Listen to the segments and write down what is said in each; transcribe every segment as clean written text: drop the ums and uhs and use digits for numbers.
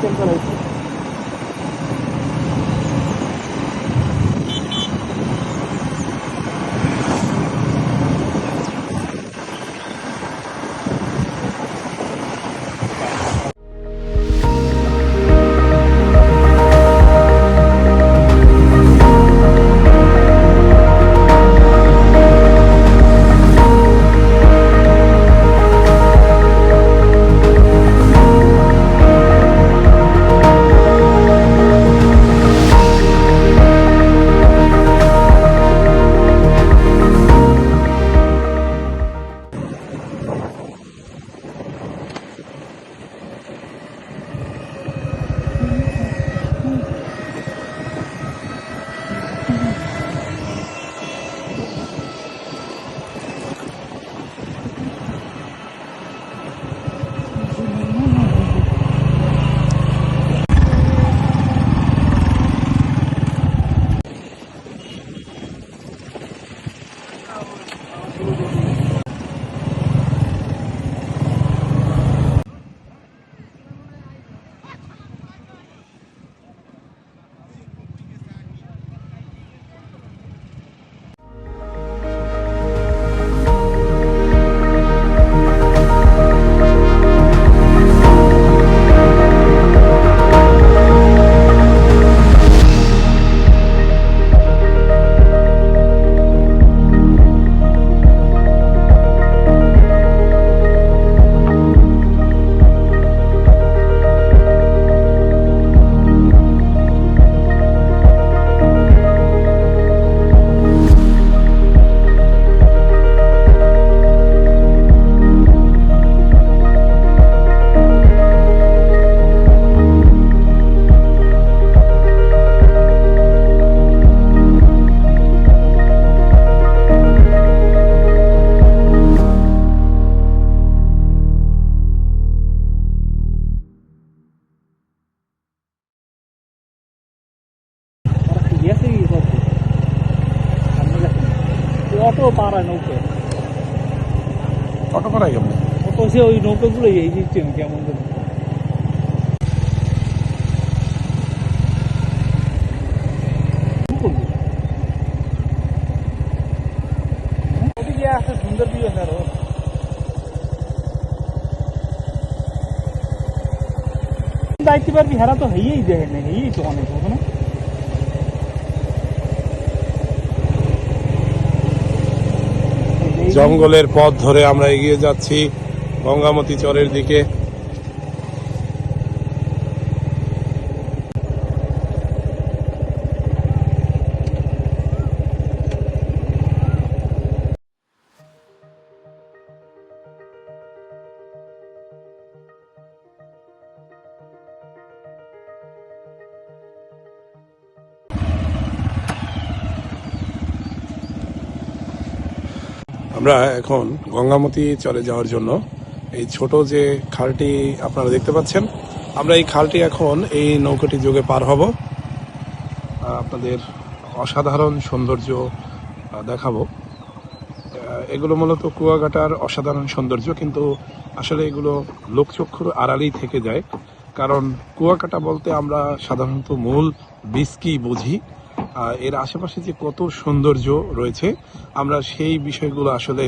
Maintain করা হয়েছে। Auto পাড়ায় নৌকা, অটো পাড়ায় কেমন? অটো সে ওই নৌকাগুলোই এই সিস্টেম কেমন করে। ওদিকে আছে সুন্দর ভিউ আছে আরো। যাইতে পারবি, হেরা তো হইয়েই দেখে না, হইয়েই তো অনেক হবে না। জঙ্গলের পথ ধরে আমরা এগিয়ে যাচ্ছি গঙ্গামতি চরের দিকে। আমরা এখন গঙ্গামতি চরে যাওয়ার জন্য এই ছোট যে খালটি আপনারা দেখতে পাচ্ছেন, আমরা এই খালটি এখন এই নৌকাটি যোগে পার হব। আপনাদের অসাধারণ সৌন্দর্য দেখাবো। এগুলো মূলত কুয়াকাটার অসাধারণ সৌন্দর্য, কিন্তু আসলে এগুলো লোকচক্ষুর আড়ালেই থেকে যায়। কারণ কুয়াকাটা বলতে আমরা সাধারণত মূল বীজকেই বুঝি। এর আশেপাশে যে কত সৌন্দর্য রয়েছে, আমরা সেই বিষয়গুলো আসলে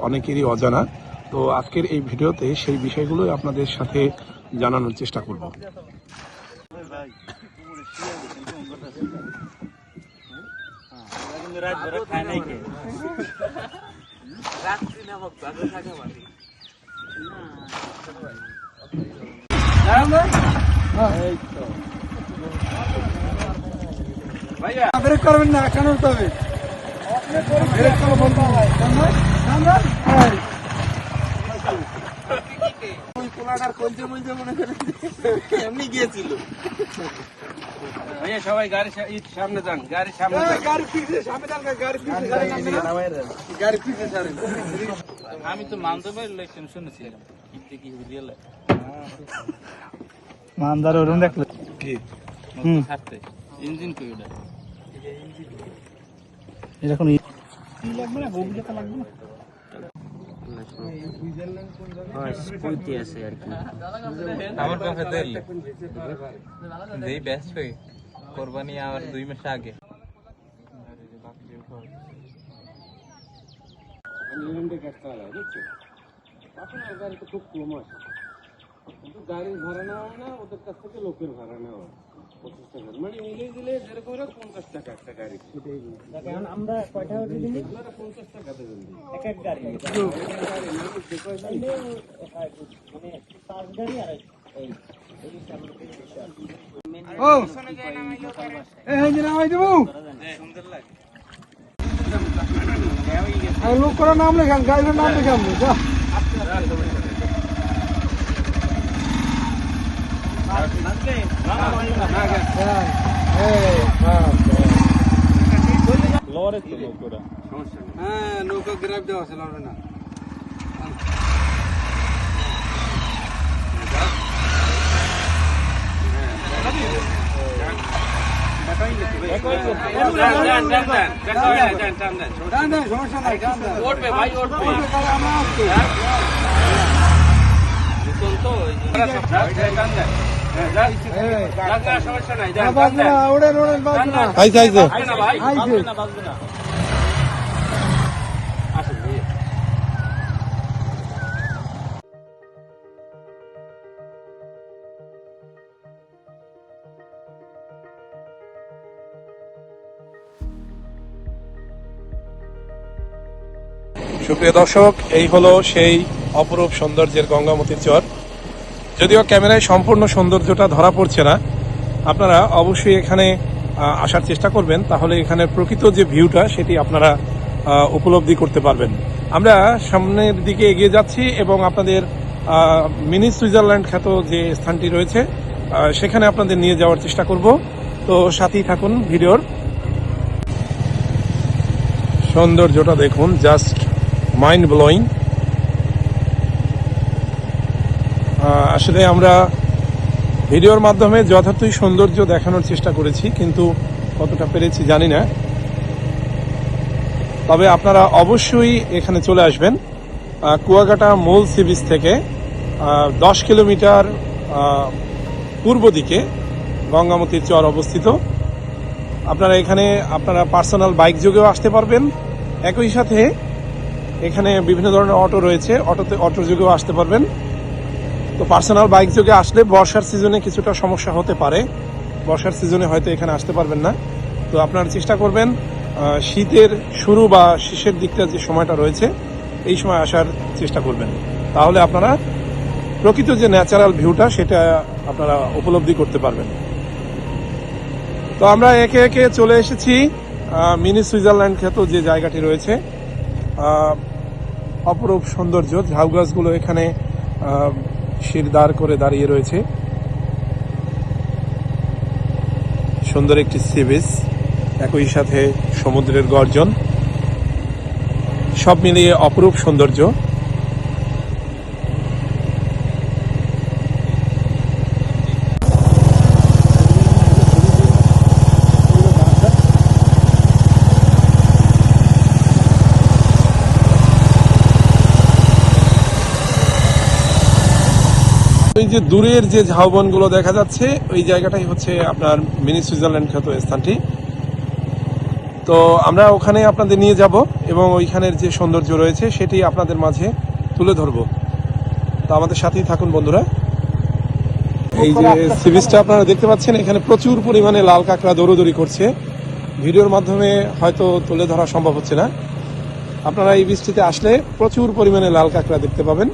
অনেকেরই অজানা। তো আজকের এই ভিডিওতে সেই বিষয়গুলোই আপনাদের সাথে জানানোর চেষ্টা করব। ব্রেক করবেন না, কেন তবে ব্রেক করো বলতে ওই কোলাটার কলজে মলজে মনে করে এমনি গিয়েছিল। ভাইয়া সবাই গাড়ির সামনে যান, গাড়ির সামনে যান। গাড়ি ফিক্সে সামনে যান, গাড়ি ফিক্সে গাড়ি ফিক্সে ছাড়েন। আমি তো মানদবের ইলেকশন শুনেছিলাম, কিন্তু কি রিয়েল মানদার ওরম দেখলে কি ছাড়তে ইঞ্জিন কই ওটা এরকম লাগবে না, বগিটা লাগবে না। কইতে আছে আর কি আমার কাছে দিলে যেই বেস্ট হয়ে কোরবানি আর 2 মাস আগে গাড়ির ভাড়া নেওয়া হয় না, ওদের কাছ থেকে লোকের ভাড়া নেওয়া হয় 25 টাকা, মানে মিলিয়ে দিলে যেরকম 50 টাকা একটা গাড়ি। আমরা কয়টা গাড়ি দিই? 50 টাকা দেবেন এক এক গাড়ি। মানে 5 গাড়ি আর এই ও এই যে নামাই দেবো সুন্দর লাগে আর লোক করার নাম লেখান, গাড়ির নাম লেখান যা। হ্যাঁ নৌকা গ্রাব দেওয়া আছে, লড়বে না। সমস্যা নাই, উঠবে ভাই উঠবে আমরা আসছি। সমস্যা নাই বাজবে না, ওড়েন ওড়েন, বাজবে না। আইছে আইছে আইছে। সুপ্রিয় দর্শক, এই হলো সেই অপরূপ সৌন্দর্যের গঙ্গামতি চর। যদিও ক্যামেরায় সম্পূর্ণ সৌন্দর্যটা ধরা পড়ছে না, আপনারা অবশ্যই এখানে আসার চেষ্টা করবেন, তাহলে এখানে প্রকৃত যে ভিউটা সেটি আপনারা উপলব্ধি করতে পারবেন। আমরা সামনের দিকে এগিয়ে যাচ্ছি এবং আপনাদের মিনি সুইজারল্যান্ড খ্যাত যে স্থানটি রয়েছে সেখানে আপনাদের নিয়ে যাওয়ার চেষ্টা করব। তো সাথেই থাকুন ভিডিওর। সৌন্দর্যটা দেখুন, জাস্ট মাইন্ড ব্লোয়িং। আসলে আমরা ভিডিওর মাধ্যমে যথার্থই সৌন্দর্য দেখানোর চেষ্টা করেছি, কিন্তু কতটা পেরেছি জানি না। তবে আপনারা অবশ্যই এখানে চলে আসবেন। কুয়াকাটা মূল সি বিচ থেকে 10 কিলোমিটার পূর্ব দিকে গঙ্গামতি চর অবস্থিত। আপনারা এখানে পার্সোনাল বাইক যোগেও আসতে পারবেন, একই সাথে এখানে বিভিন্ন ধরনের অটো রয়েছে, অটো যোগেও আসতে পারবেন। তো পার্সোনাল বাইক যোগে আসলে বর্ষার সিজনে কিছুটা সমস্যা হতে পারে, বর্ষার সিজনে হয়তো এখানে আসতে পারবেন না। তো আপনারা চেষ্টা করবেন শীতের শুরু বা শেষের দিকটা যে সময়টা রয়েছে এই সময় আসার চেষ্টা করবেন, তাহলে আপনারা প্রকৃত যে ন্যাচারাল ভিউটা সেটা আপনারা উপলব্ধি করতে পারবেন। তো আমরা একে একে চলে এসেছি মিনি সুইজারল্যান্ড খ্যাত যে জায়গাটি রয়েছে। অপরূপ সৌন্দর্য, ঝাউ গাছগুলো এখানে শিরদাঁড় করে দাঁড়িয়ে রয়েছে। সুন্দর একটি সি বিচ, একই সাথে সমুদ্রের গর্জন, সব মিলিয়ে অপরূপ সৌন্দর্য। ওই যে দূরের যে ঝাউবনগুলো দেখা যাচ্ছে ওই জায়গাটাই হচ্ছে আপনার মিনি সুইজারল্যান্ড খ্যাত স্থানটি। তো আমরা ওখানে আপনাদের নিয়ে যাব এবং ওইখানের যে সৌন্দর্য রয়েছে সেটি আপনাদের মাঝে তুলে ধরব। তো আমাদের সাথেই থাকুন বন্ধুরা। এই যে সি বিচটা আপনারা দেখতে পাচ্ছেন, এখানে প্রচুর পরিমাণে লাল কাঁকড়া দৌড়দৌড়ি করছে। ভিডিওর মাধ্যমে হয়তো তুলে ধরা সম্ভব হচ্ছে না। আপনারা এই বিচটিতে আসলে প্রচুর পরিমাণে লাল কাঁকড়া দেখতে পাবেন।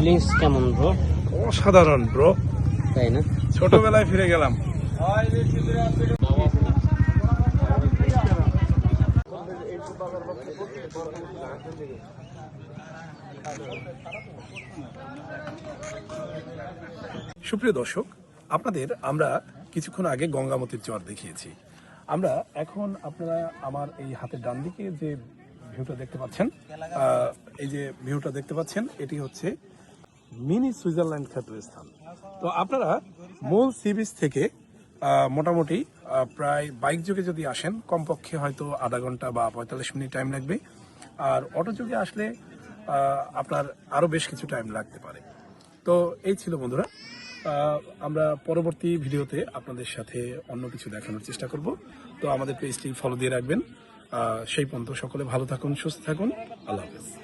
ফিলিংস কেমন ব্রো? অসাধারণ ব্রো, তাই না? ছোটবেলায় ফিরে গেলাম। সুপ্রিয় দর্শক, আপনাদের আমরা কিছুক্ষণ আগে গঙ্গামতির চর দেখিয়েছি। আমরা এখন আপনারা আমার এই হাতের ডান দিকে যে ভিউটা দেখতে পাচ্ছেন, এই যে ভিউটা দেখতে পাচ্ছেন, এটি হচ্ছে মিনি সুইজারল্যান্ড খ্যাত স্থান। তো আপনারা মূল সি বিচ থেকে মোটামুটি প্রায় বাইক যোগে যদি আসেন কমপক্ষে হয়তো আধা ঘন্টা বা 45 মিনিট টাইম লাগবে, আর অটো যোগে আসলে আপনার আরও বেশ কিছু টাইম লাগতে পারে। তো এই ছিল বন্ধুরা, আমরা পরবর্তী ভিডিওতে আপনাদের সাথে অন্য কিছু দেখানোর চেষ্টা করব। তো আমাদের পেজটি ফলো দিয়ে রাখবেন। সেই পর্যন্ত সকলে ভালো থাকুন, সুস্থ থাকুন, আল্লাহ হাফেজ।